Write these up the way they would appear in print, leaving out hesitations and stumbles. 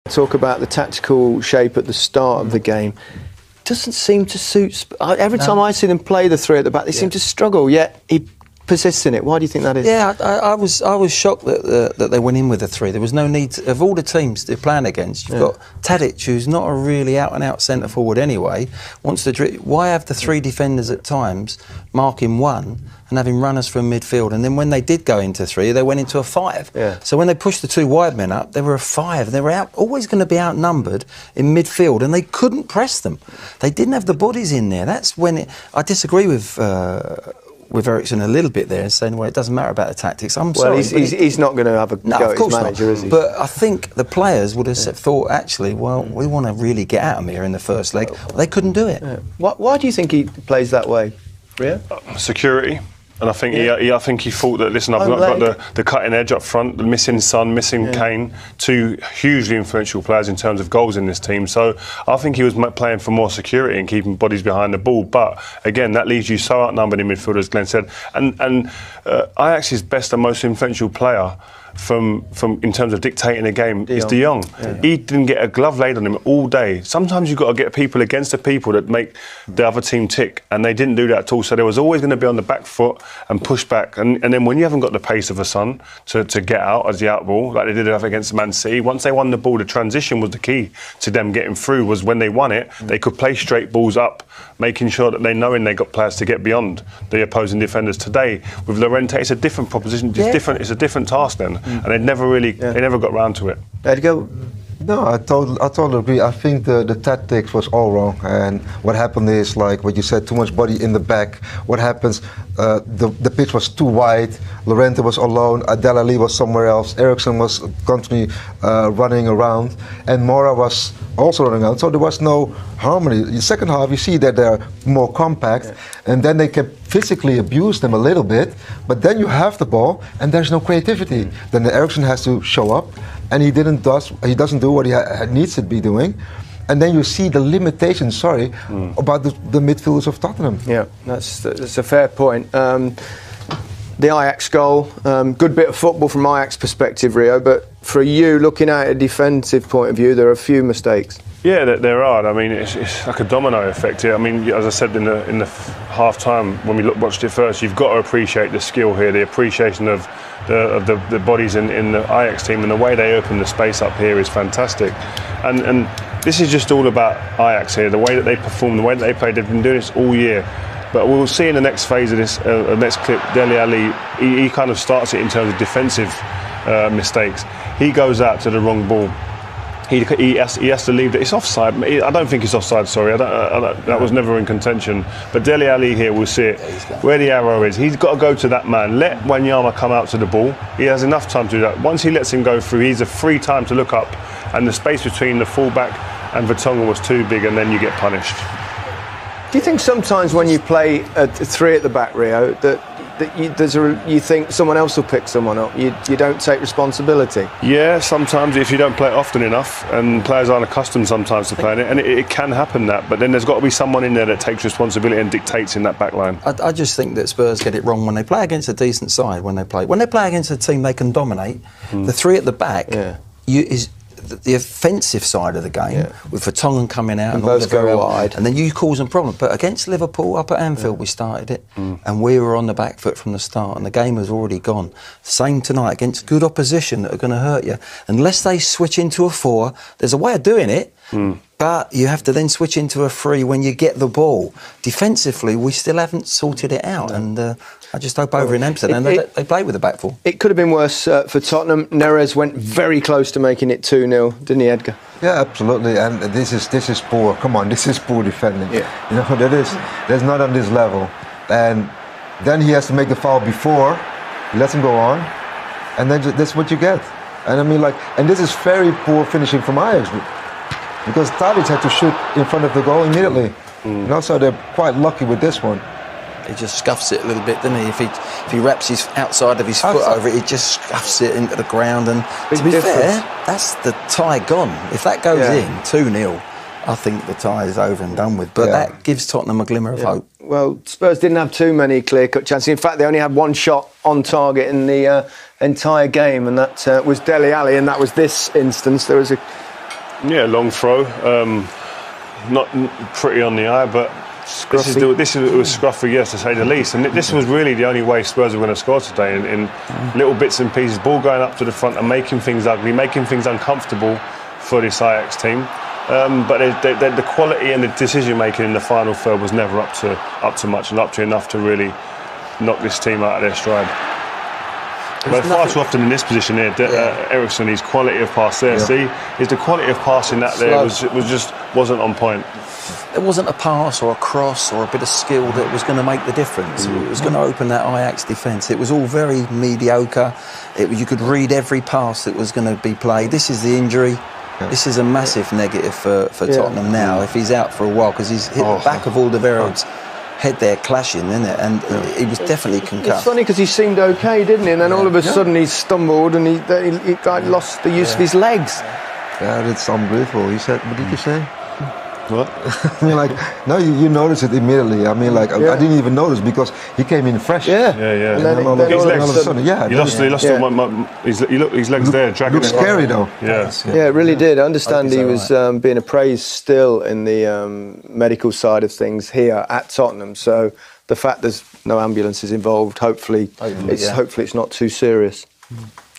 talk about the tactical shape at the start of the game. Doesn't seem to suit. Every time I see them play the three at the back, they seem to struggle. Yet he persists in it. Why do you think that is? Yeah, I was shocked that they went in with the three. There was no need of all the teams they're playing against. You've got Tadic, who's not a really out and out centre forward anyway. Wants to why have the three defenders at times marking one and having runners from midfield? And then when they did go into three, they went into a five. Yeah. So when they pushed the two wide men up, they were a five. They were always going to be outnumbered in midfield, and they couldn't press them. They didn't have the bodies in there. That's when I disagree with Ericsson a little bit there, saying, well, it doesn't matter about the tactics. He's not going to have a go at his manager, is he? But I think the players would have thought, actually, well, we want to really get at them here in the first leg. Well, they couldn't do it. Yeah. Why do you think he plays that way, Rio? Security. And I think I think he thought that, listen, I've not got the cutting edge up front, the missing Son, missing Kane, two hugely influential players in terms of goals in this team. So I think he was playing for more security and keeping bodies behind the ball. But again, that leaves you so outnumbered in midfield, as Glenn said. And Ajax's best and most influential player from in terms of dictating a game is De Jong. Yeah. He didn't get a glove laid on him all day. Sometimes you've got to get people against the people that make the other team tick, and they didn't do that at all. So there was always going to be on the back foot and push back. And then when you haven't got the pace of a Son to get out as the out ball, like they did against Man City, once they won the ball, the transition was the key to them getting through. Was when they won it, they could play straight balls up, making sure that they got players to get beyond the opposing defenders. Today with Llorente, it's a different proposition. It's different. It's a different task then. And they never got round to it. Edgar? No, I totally agree. I think the tactics was all wrong, and what happened is, like what you said, too much body in the back. What happens? The pitch was too wide. Llorente was alone. Dele Alli was somewhere else. Ericsson was constantly running around, and Mora was also running around. So there was no harmony. In the second half, you see that they're more compact, and then they can physically abuse them a little bit. But then you have the ball, and there's no creativity. Then the Ericsson has to show up. And he doesn't do what he needs to be doing. And then you see the limitations, about the midfielders of Tottenham. Yeah, that's a fair point. The Ajax goal, good bit of football from Ajax perspective, Rio, but for you, looking at a defensive point of view, there are a few mistakes. Yeah, there are. I mean, it's like a domino effect here. I mean, as I said in the half time when we watched it first, you've got to appreciate the skill here, the appreciation of the bodies in the Ajax team, and the way they open the space up here is fantastic. And this is just all about Ajax here, the way that they perform, the way that they play. They've been doing this all year. But we'll see in the next phase of this next clip, Dele Alli, he kind of starts it in terms of defensive mistakes. He goes out to the wrong ball. He has to leave it. It's offside. I don't think it's offside, sorry. That was never in contention. But Dele Alli here, we'll see it. Where the arrow is, he's got to go to that man. Let Wanyama come out to the ball. He has enough time to do that. Once he lets him go through, he's a free time to look up. And the space between the fullback and Vertonghen was too big, and then you get punished. Do you think sometimes when you play three at the back, Rio, that you think someone else will pick someone up? You don't take responsibility? Yeah, sometimes if you don't play it often enough, and players aren't accustomed sometimes to playing it, and it can happen that. But then there's got to be someone in there that takes responsibility and dictates in that back line. I just think that Spurs get it wrong when they play against a decent side. When they play against a team they can dominate, the three at the back is the offensive side of the game, with Vertonghen coming out and both go wide, and then you cause them problems. But against Liverpool up at Anfield, we started it, and we were on the back foot from the start, and the game was already gone. Same tonight against good opposition that are going to hurt you. Unless they switch into a 4, there's a way of doing it. But you have to then switch into a 3 when you get the ball. Defensively, we still haven't sorted it out, and I just hope over in Amsterdam they play with the back 4. It could have been worse for Tottenham. Neres went very close to making it 2-0, didn't he, Edgar? Yeah, absolutely. And this is poor. Come on, this is poor defending. Yeah. You know, that's not on this level. And then he has to make the foul before, he lets him go on, and then that's what you get. And I mean, and this is very poor finishing from Ajax. Because Tadic had to shoot in front of the goal immediately. And also they're quite lucky with this one. He just scuffs it a little bit, doesn't he? If he wraps his outside of his foot over it, he just scuffs it into the ground. And to be fair, that's the tie gone. If that goes in 2-0, I think the tie is over and done with. But that gives Tottenham a glimmer of hope. Well, Spurs didn't have too many clear-cut chances. In fact, they only had one shot on target in the entire game, and that was Dele Alli, and that was this instance. There was a Yeah, long throw. Not pretty on the eye, but this was scruffy, yes, to say the least. And this was really the only way Spurs were going to score today, in little bits and pieces, ball going up to the front and making things ugly, making things uncomfortable for this Ajax team. But the quality and the decision making in the final third was never up to much and up to enough to really knock this team out of their stride. But far too often in this position here, Ericsson, his quality of pass there. See, the quality of passing that there wasn't on point. There wasn't a pass or a cross or a bit of skill that was going to make the difference. It was going to open that Ajax defence. It was all very mediocre. You could read every pass that was going to be played. This is the injury. This is a massive negative for Tottenham now if he's out for a while, because he's hit the back of Alderweireld's head there clashing, isn't it? And he was definitely concussed. It's funny because he seemed okay, didn't he? And then all of a sudden he stumbled and he lost the use of his legs. Yeah, that's unbelievable. He said, what did you say? What? I mean, like, no, you noticed it immediately. I mean, like, I didn't even notice because he came in fresh. Yeah. And then all of a sudden, he lost his legs there. Looked scary though. Yeah, it really did. I understand he was being appraised still in the medical side of things here at Tottenham. So the fact there's no ambulances involved, hopefully it's not too serious.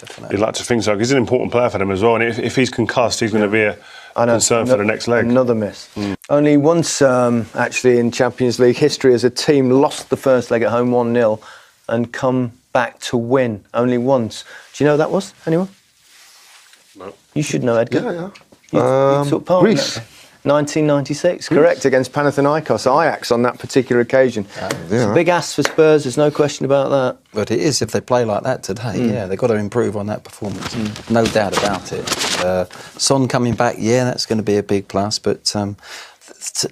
Definitely. You'd like to think so, because he's an important player for them as well. And if he's concussed, he's going to be a concern for the next leg. Another miss. Only once, actually, in Champions League history, as a team lost the first leg at home 1-0 and come back to win. Only once. Do you know who that was? Anyone? No. You should know, Edgar. Yeah. You took part in Greece. that. 1996, correct, against Panathinaikos, Ajax on that particular occasion. It's a big ask for Spurs, there's no question about that. But it is, if they play like that today, they've got to improve on that performance. No doubt about it. Son coming back, that's going to be a big plus. But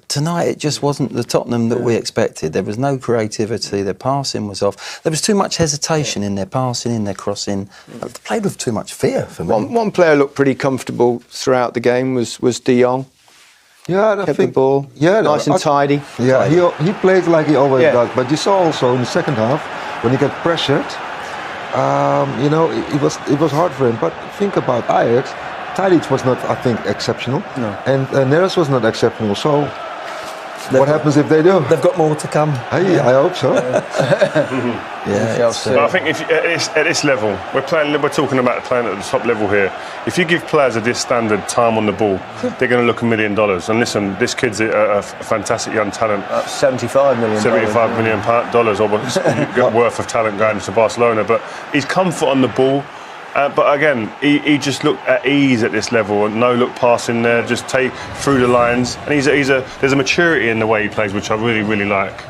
tonight it just wasn't the Tottenham that we expected. There was no creativity, their passing was off. There was too much hesitation in their passing, in their crossing. They played with too much fear for me. One player looked pretty comfortable throughout the game was De Jong. Yeah, Kept the ball nice and tidy. Yeah, he played like he always does. But you saw also in the second half when he got pressured, it was hard for him. But think about Ajax. Tadic was not, I think, exceptional, and Neres was not exceptional. So what happens if they do? They've got more to come. I hope so. But I think at this level, we're talking about playing at the top level here. If you give players of this standard time on the ball, they're going to look $1 million. And listen, this kid's a fantastic young talent. $75 million. $75 million worth of talent going to Barcelona. But his comfort on the ball. But again, he just looked at ease at this level, and no look passing there, just take through the lines. And there's a maturity in the way he plays, which I really, really like.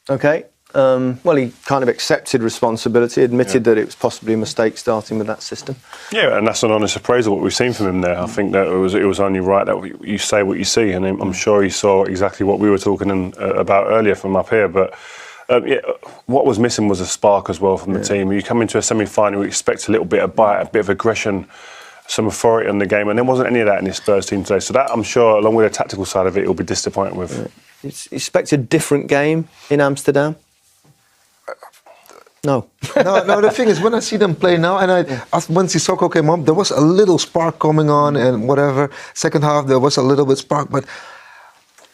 Okay. Well, he kind of accepted responsibility, admitted that it was possibly a mistake starting with that system. Yeah, and that's an honest appraisal what we've seen from him there. I think that it was only right that you say what you see, and I'm sure he saw exactly what we were talking about earlier from up here. But what was missing was a spark as well from the team. You come into a semi-final, you expect a little bit of bite, a bit of aggression, some authority on the game, and there wasn't any of that in this Spurs team today. So that, I'm sure, along with the tactical side of it, he'll be disappointed with. You expect a different game in Amsterdam? No. no. The thing is, when I see them play now, and when Sissoko came up, there was a little spark coming on, and whatever. Second half, there was a little bit spark, but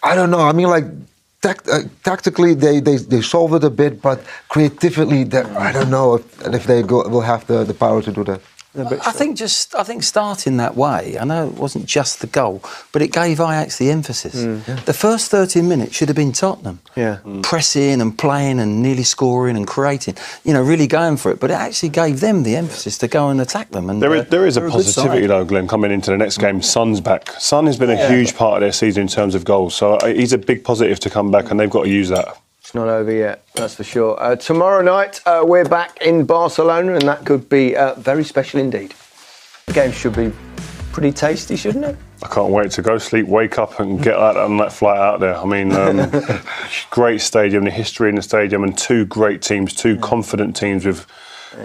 I don't know. I mean, like tactically, they solved it a bit, but creatively, I don't know if they will have the power to do that. I think starting that way, I know it wasn't just the goal, but it gave Ajax the emphasis. The first 30 minutes should have been Tottenham. Pressing and playing and nearly scoring and creating, really going for it. But it actually gave them the emphasis to go and attack them. And there is a positivity though, Glenn, coming into the next game. Son's back. Son has been a huge part of their season in terms of goals. So he's a big positive to come back, and they've got to use that. It's not over yet, that's for sure. Tomorrow night, we're back in Barcelona, and that could be very special indeed. The game should be pretty tasty, shouldn't it? I can't wait to go sleep, wake up and get on that flight out there. I mean, great stadium, the history in the stadium, and two great teams, two confident teams with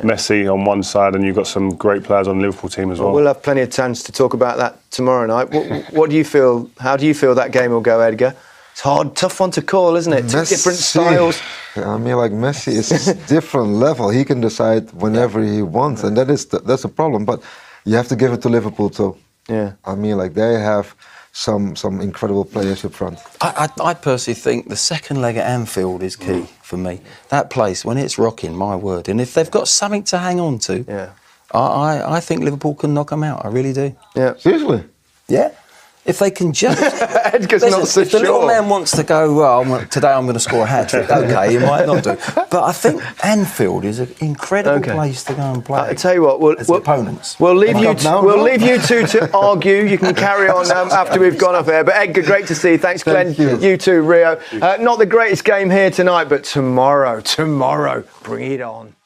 Messi on one side, and you've got some great players on the Liverpool team as well. We'll have plenty of chance to talk about that tomorrow night. What do you feel? How do you feel that game will go, Edgar? It's hard, tough one to call, isn't it? Two different styles. I mean, like Messi is a different level. He can decide whenever he wants, and that's a problem. But you have to give it to Liverpool too. Yeah. I mean, like they have some incredible players up front. I personally think the second leg at Anfield is key for me. That place, when it's rocking, my word. And if they've got something to hang on to, I think Liverpool can knock them out. I really do. Yeah. Seriously? Yeah. If they can just... Edgar's not so if the little sure. man wants to go, well, today I'm going to score a hat-trick, OK, he might not do. But I think Anfield is an incredible place to go and play. I tell you what, as opponents. We'll leave you two to argue. You can carry on after we've gone off air. But Edgar, great to see you. Thanks, Glenn. You too, Rio. Not the greatest game here tonight, but tomorrow, bring it on.